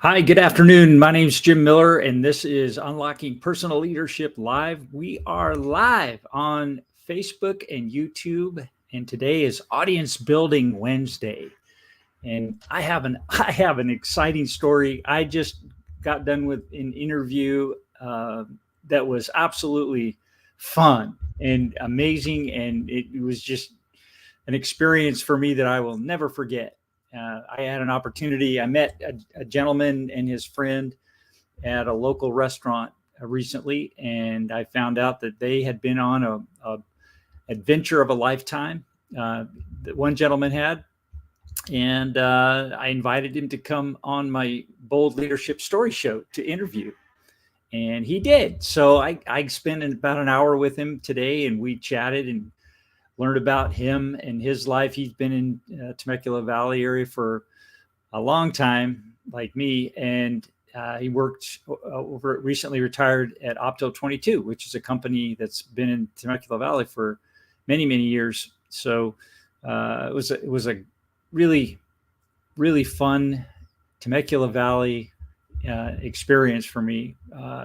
Hi, good afternoon. My name is Jim Miller, and this is Unlocking Personal Leadership Live. We are live on Facebook and YouTube, and today is Audience Building Wednesday. And I have an exciting story. I just got done with an interview that was absolutely fun and amazing, and it was just an experience for me that I will never forget. I had an opportunity. I met a gentleman and his friend at a local restaurant recently, and I found out that they had been on a adventure of a lifetime. That one gentleman had, and I invited him to come on my Bold Leadership Story Show to interview, and he did. So I spent about an hour with him today, and we chatted and learned about him and his life. He's been in Temecula Valley area for a long time, like me, and he worked recently retired at Opto 22, which is a company that's been in Temecula Valley for many, many years. So it was a really, really fun Temecula Valley experience for me.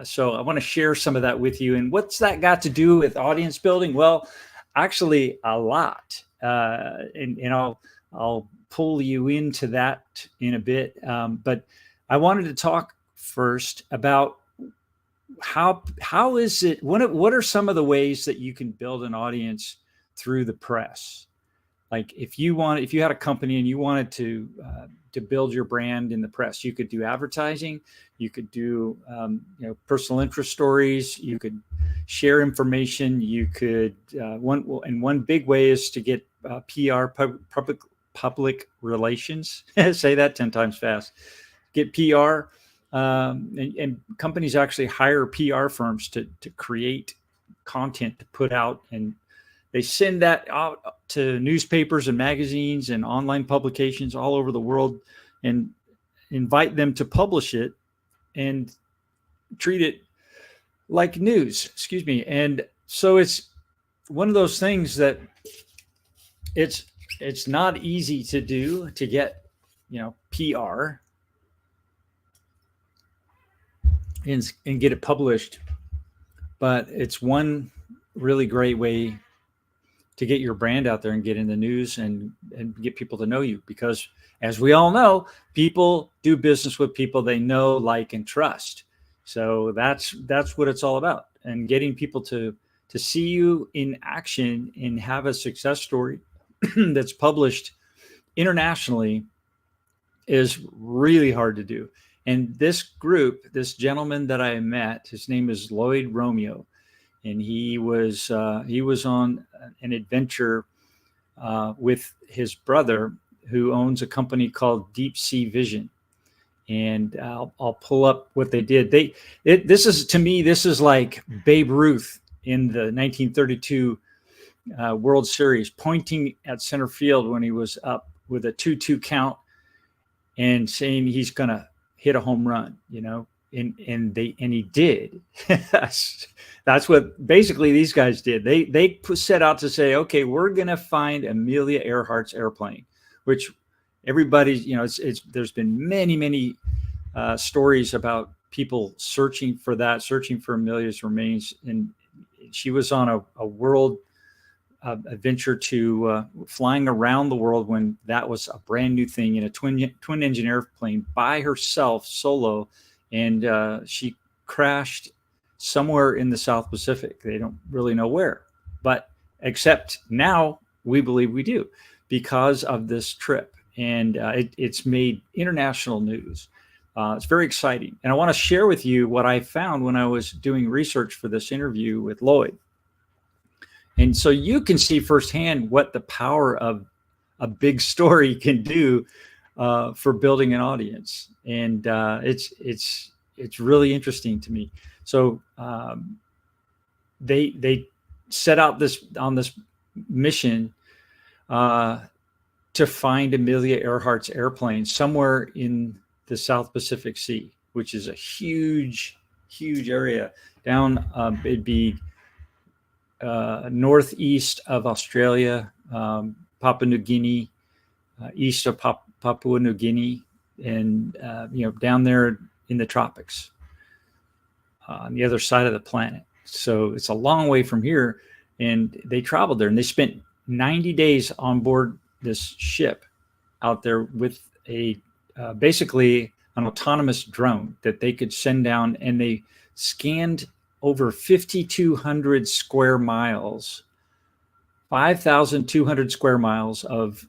So I want to share some of that with you. And what's that got to do with audience building? Well, actually, a lot, and I'll pull you into that in a bit. But I wanted to talk first about how is it? What are some of the ways that you can build an audience through the press? Like if you had a company and you wanted to build your brand in the press, you could do advertising, you could do personal interest stories, you could share information, you could one big way is to get PR, public relations. Say that 10 times fast. Get PR, and companies actually hire PR firms to create content to put out, and they send that out to newspapers and magazines and online publications all over the world and invite them to publish it and treat it like news, excuse me. And so it's one of those things that it's not easy to do, to get, PR and get it published, but it's one really great way to get your brand out there and get in the news and get people to know you, because as we all know, people do business with people they know, like, and trust. So that's what it's all about. And getting people to see you in action and have a success story that's published internationally is really hard to do. And this gentleman that I met, his name is Lloyd Romeo, and he was on an adventure with his brother, who owns a company called Deep Sea Vision. And I'll pull up what they did. This is like Babe Ruth in the 1932 World Series, pointing at center field when he was up with a 2-2 count and saying he's going to hit a home run, and he did. That's what basically these guys did. They set out to say, okay, we're going to find Amelia Earhart's airplane, which everybody's, there's been many stories about people searching for Amelia's remains, and she was on a world adventure to flying around the world when that was a brand new thing in a twin engine airplane by herself, solo, and she crashed somewhere in the South Pacific. They don't really know where, but except now we believe we do, because of this trip, and it's made international news. It's very exciting, and I want to share with you what I found when I was doing research for this interview with Lloyd. And so you can see firsthand what the power of a big story can do for building an audience. And it's really interesting to me. So they set out on this mission to find Amelia Earhart's airplane somewhere in the South Pacific Sea, which is a huge area down. It'd be northeast of Australia, Papua New Guinea, east of Papua New Guinea, down there in the tropics, on the other side of the planet. So it's a long way from here. And they traveled there, and they spent 90 days on board this ship out there with a basically an autonomous drone that they could send down, and they scanned over 5,200 square miles, 5,200 square miles of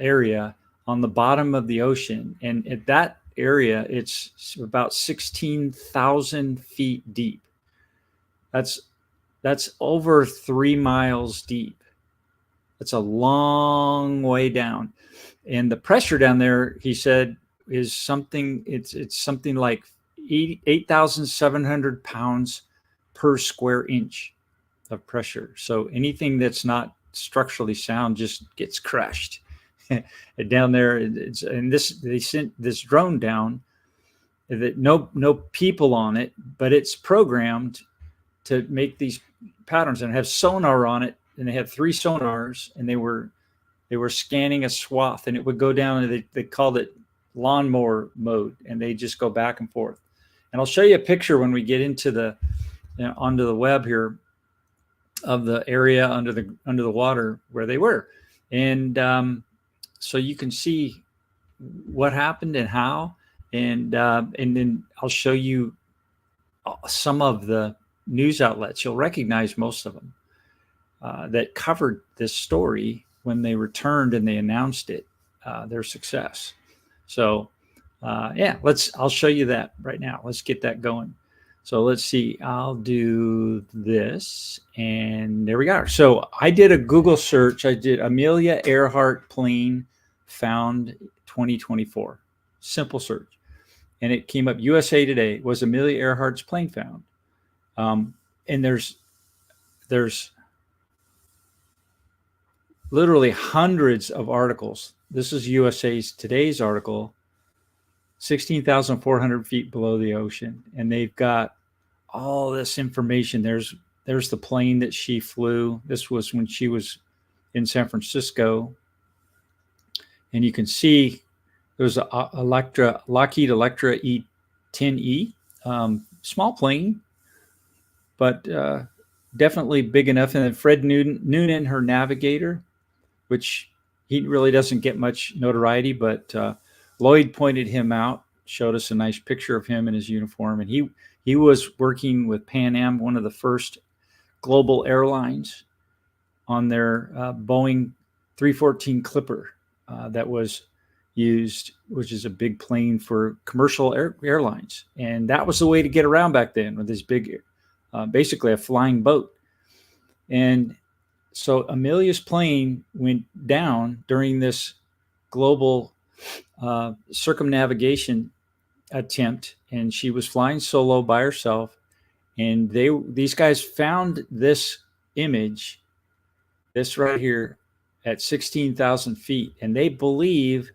area on the bottom of the ocean. And at that area, it's about 16,000 feet deep. That's over 3 miles deep. That's a long way down. And the pressure down there, he said, is something, it's something like 8,700 pounds per square inch of pressure. So anything that's not structurally sound just gets crushed down there. And they sent this drone down that no people on it, but it's programmed to make these patterns, and have sonar on it. And they had 3 sonars, and they were scanning a swath, and it would go down, and they called it lawnmower mode, and they just go back and forth. And I'll show you a picture when we get into onto the web here of the area under the water where they were. And so you can see what happened and how, and then I'll show you some of the news outlets. You'll recognize most of them that covered this story when they returned and they announced it, their success. So I'll show you that right now. Let's get that going. So let's see, I'll do this, and there we go. So I did a Google search. I did Amelia Earhart plane found 2024, simple search. And it came up, USA Today, was Amelia Earhart's plane found? And there's literally hundreds of articles. This is USA's Today's article, 16,400 feet below the ocean. And they've got all this information. There's the plane that she flew. This was when she was in San Francisco. And you can see there's a Lockheed Electra E-10E, small plane, but definitely big enough. And then Fred Noonan, her navigator, which he really doesn't get much notoriety, but Lloyd pointed him out, showed us a nice picture of him in his uniform. And he was working with Pan Am, one of the first global airlines, on their Boeing 314 Clipper that was used, which is a big plane for commercial airlines. And that was the way to get around back then, with this big, basically a flying boat. And so Amelia's plane went down during this global circumnavigation attempt, and she was flying solo by herself. And these guys found this image, this right here, at 16,000 feet, and they believe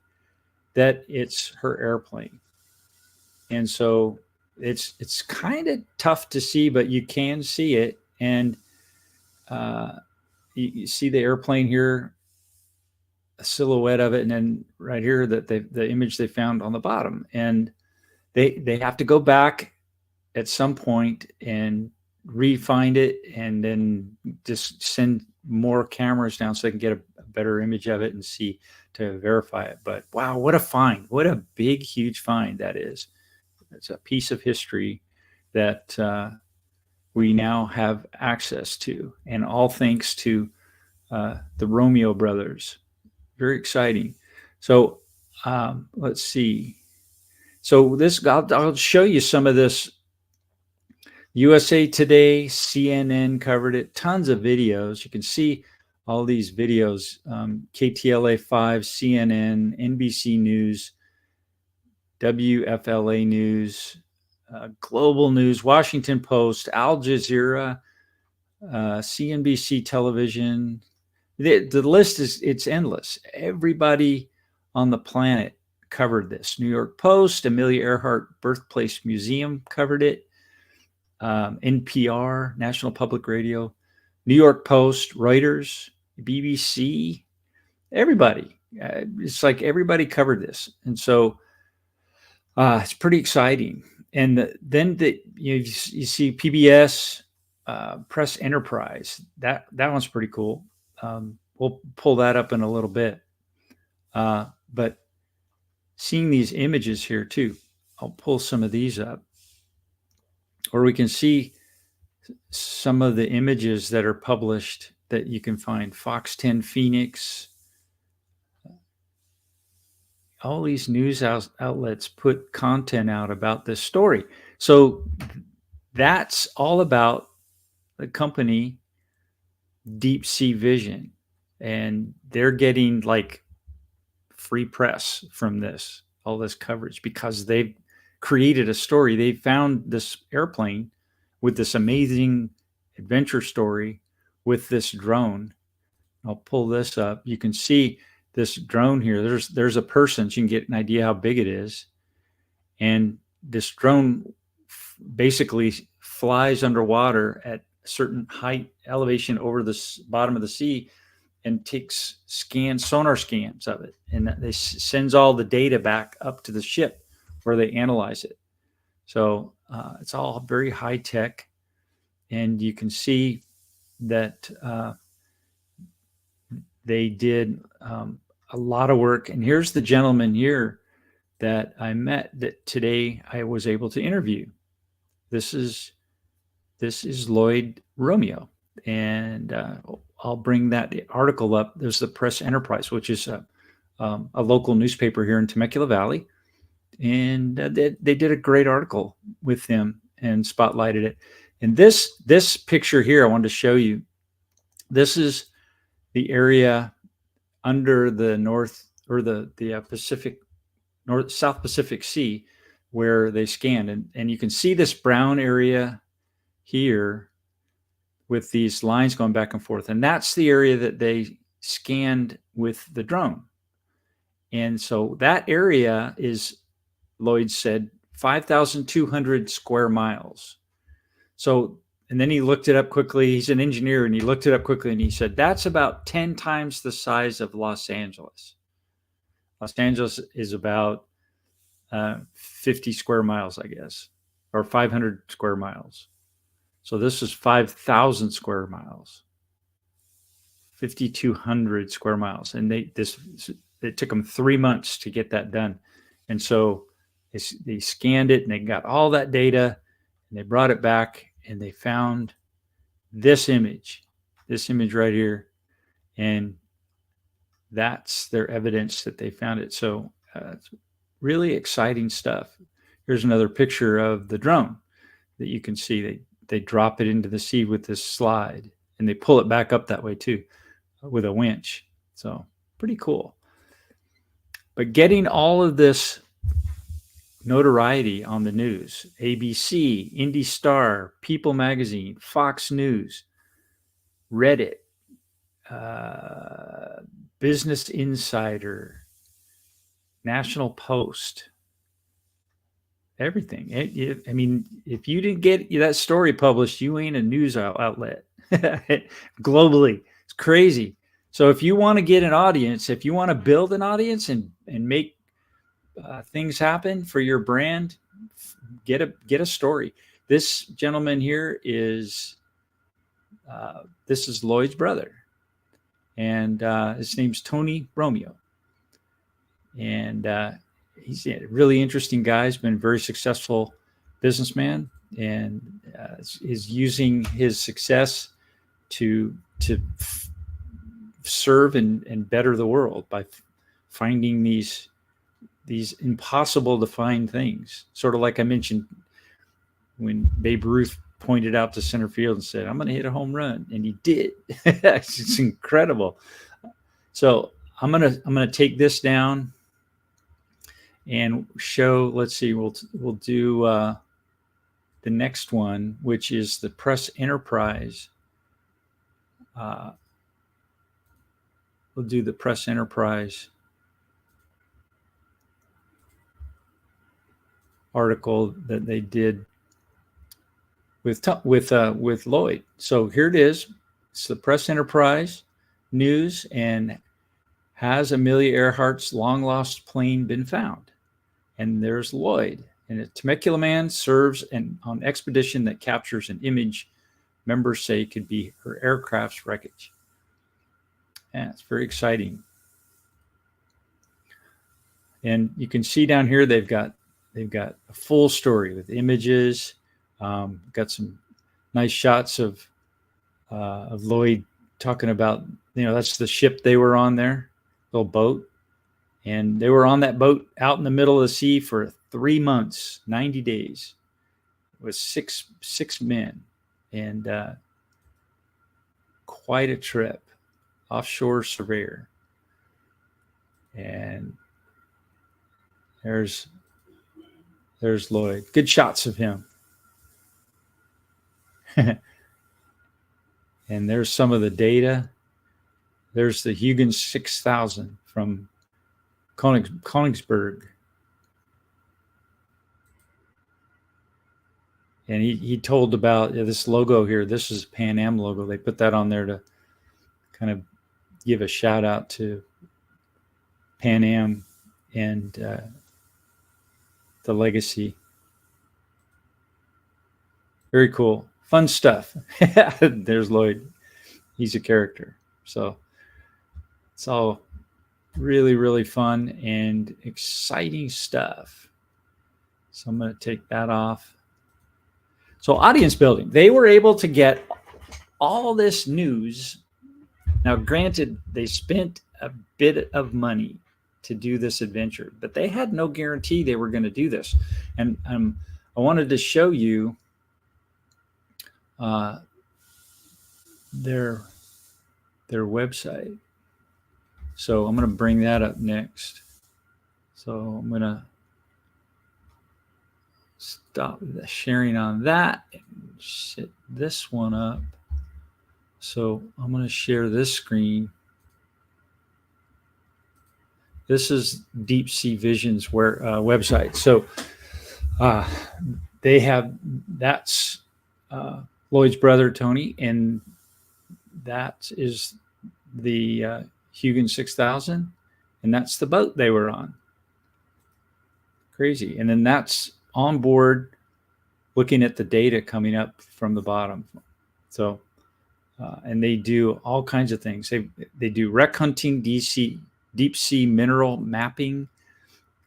that it's her airplane. And so it's kind of tough to see, but you can see it. And you see the airplane here, a silhouette of it, and then right here the image they found on the bottom. And they have to go back at some point and re-find it, and then just send more cameras down so they can get a better image of it and see, to verify it. But wow, what a find. What a big, huge find that is. It's a piece of history that we now have access to, and all thanks to the Romeo brothers. Very exciting. So let's see. So I'll show you some of this. USA Today, CNN covered it, tons of videos. You can see all these videos, KTLA 5, CNN, NBC News, WFLA News, Global News, Washington Post, Al Jazeera, CNBC Television. The list it's endless. Everybody on the planet covered this. New York Post, Amelia Earhart Birthplace Museum covered it. NPR, National Public Radio, New York Post, Reuters, BBC, everybody. It's like everybody covered this. And so It's pretty exciting. And then you see PBS, Press Enterprise. That one's pretty cool. We'll pull that up in a little bit. But seeing these images here too, I'll pull some of these up, or we can see some of the images that are published that you can find. Fox 10 Phoenix. All these news outlets put content out about this story. So that's all about the company Deep Sea Vision, and they're getting like free press from this, all this coverage, because they've created a story. They found this airplane with this amazing adventure story with this drone. I'll pull this up. You can see this drone here. There's a person, so you can get an idea how big it is. And this drone basically flies underwater at a certain height elevation over the bottom of the sea and takes sonar scans of it, and they sends all the data back up to the ship where they analyze it. So it's all very high tech, and you can see that they did a lot of work. And here's the gentleman here that I met that today I was able to interview. This is Lloyd Romeo, and I'll bring that article up. There's the Press Enterprise, which is a local newspaper here in Temecula Valley, and they did a great article with him and spotlighted it. And this picture here I wanted to show you. This is the area under the South Pacific Sea where they scanned, and you can see this brown area here with these lines going back and forth, and that's the area that they scanned with the drone. And so that area is, Lloyd said, 5,200 square miles. So, and then he looked it up quickly. He's an engineer, and he looked it up quickly, and he said that's about 10 times the size of Los Angeles. Los Angeles is about 50 square miles, I guess, or 500 square miles. So this is 5,000 square miles, 5,200 square miles. And it took them 3 months to get that done. And so they scanned it, and they got all that data, and they brought it back, and they found this image right here. And that's their evidence that they found it. So it's really exciting stuff. Here's another picture of the drone that you can see. They drop it into the sea with this slide, and they pull it back up that way too with a winch. So pretty cool. But getting all of this notoriety on the news, ABC, Indy Star, People Magazine, Fox News, Reddit, Business Insider, National Post, everything. I mean, if you didn't get that story published, you ain't a news outlet globally. It's crazy. So if you want to get an audience, if you want to build an audience and make things happen for your brand, get a story. This gentleman here is this is Lloyd's brother, and his name's Tony Romeo, and he's a really interesting guy. He's been a very successful businessman, and is using his success to serve and better the world by finding these impossible to find things. Sort of like I mentioned when Babe Ruth pointed out to center field and said, "I'm going to hit a home run," and he did. It's incredible. So I'm gonna take this down and show. Let's see. We'll do the next one, which is the Press Enterprise. We'll do the Press Enterprise article that they did with Lloyd. So here it is. It's the Press Enterprise news, and has Amelia Earhart's long lost plane been found? And there's Lloyd. And a Temecula man serves on expedition that captures an image members say could be her aircraft's wreckage. Yeah, it's very exciting. And you can see down here they've got a full story with images. Got some nice shots of Lloyd talking about, that's the ship they were on there, little boat. And they were on that boat out in the middle of the sea for 3 months, 90 days. It was six men, and quite a trip. Offshore surveyor. And there's Lloyd. Good shots of him. And there's some of the data. There's the Huygens 6000 from Königsberg. And he told about this logo here. This is a Pan Am logo. They put that on there to kind of give a shout out to Pan Am and the legacy. Very cool. Fun stuff. There's Lloyd. He's a character. So it's all really, really fun and exciting stuff. So I'm going to take that off. So audience building. They were able to get all this news. Now, granted, they spent a bit of money to do this adventure, but they had no guarantee they were going to do this. And I wanted to show you their website. So I'm going to bring that up next. So I'm going to stop the sharing on that and set this one up. So I'm going to share this screen. This is Deep Sea Vision's website. So they have, that's Lloyd's brother, Tony, and that is the Huygens 6000, and that's the boat they were on. Crazy. And then that's on board looking at the data coming up from the bottom. So, and they do all kinds of things. They do wreck hunting, deep sea mineral mapping,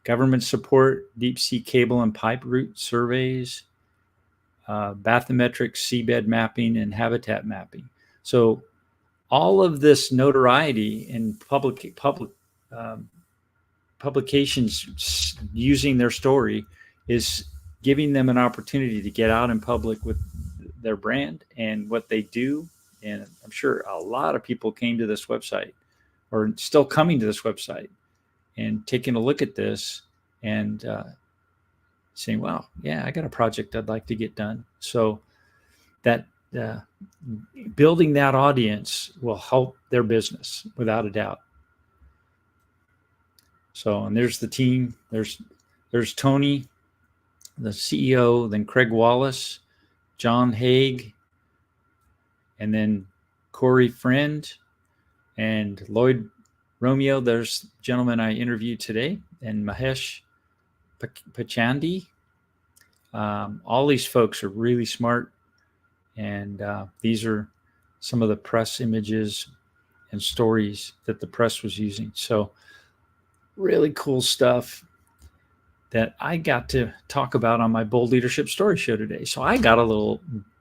government support, deep sea cable and pipe route surveys, bathymetric seabed mapping, and habitat mapping. So all of this notoriety in publications using their story is giving them an opportunity to get out in public with their brand and what they do. And I'm sure a lot of people came to this website or still coming to this website and taking a look at this and saying, wow, yeah, I got a project I'd like to get done. So that building that audience will help their business without a doubt. So, and there's the team. There's Tony, the CEO, then Craig Wallace, John Haig, and then Corey Friend and Lloyd Romeo. There's the gentleman I interviewed today, and Mahesh Pachandi. All these folks are really smart, and these are some of the press images and stories that the press was using. So really cool stuff that I got to talk about on my Bold Leadership Story Show today. So I got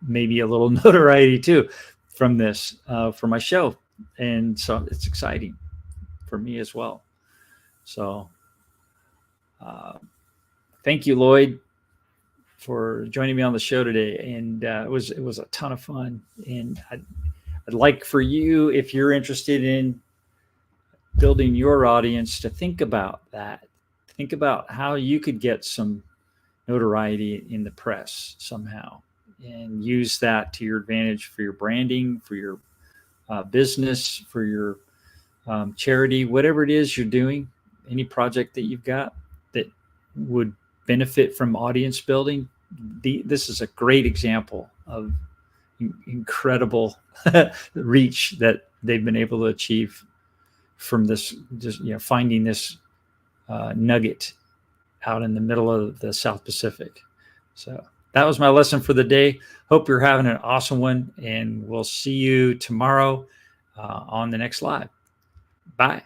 maybe a little notoriety too from this for my show. And so it's exciting for me as well. So thank you, Lloyd, for joining me on the show today. And it was a ton of fun. And I'd like for you, if you're interested in building your audience, to think about that. Think about how you could get some notoriety in the press somehow and use that to your advantage for your branding, for your business, for your charity, whatever it is you're doing, any project that you've got that would benefit from audience building. This is a great example of incredible reach that they've been able to achieve from this, just finding this nugget out in the middle of the South Pacific. So that was my lesson for the day. Hope you're having an awesome one, and we'll see you tomorrow on the next live. Bye.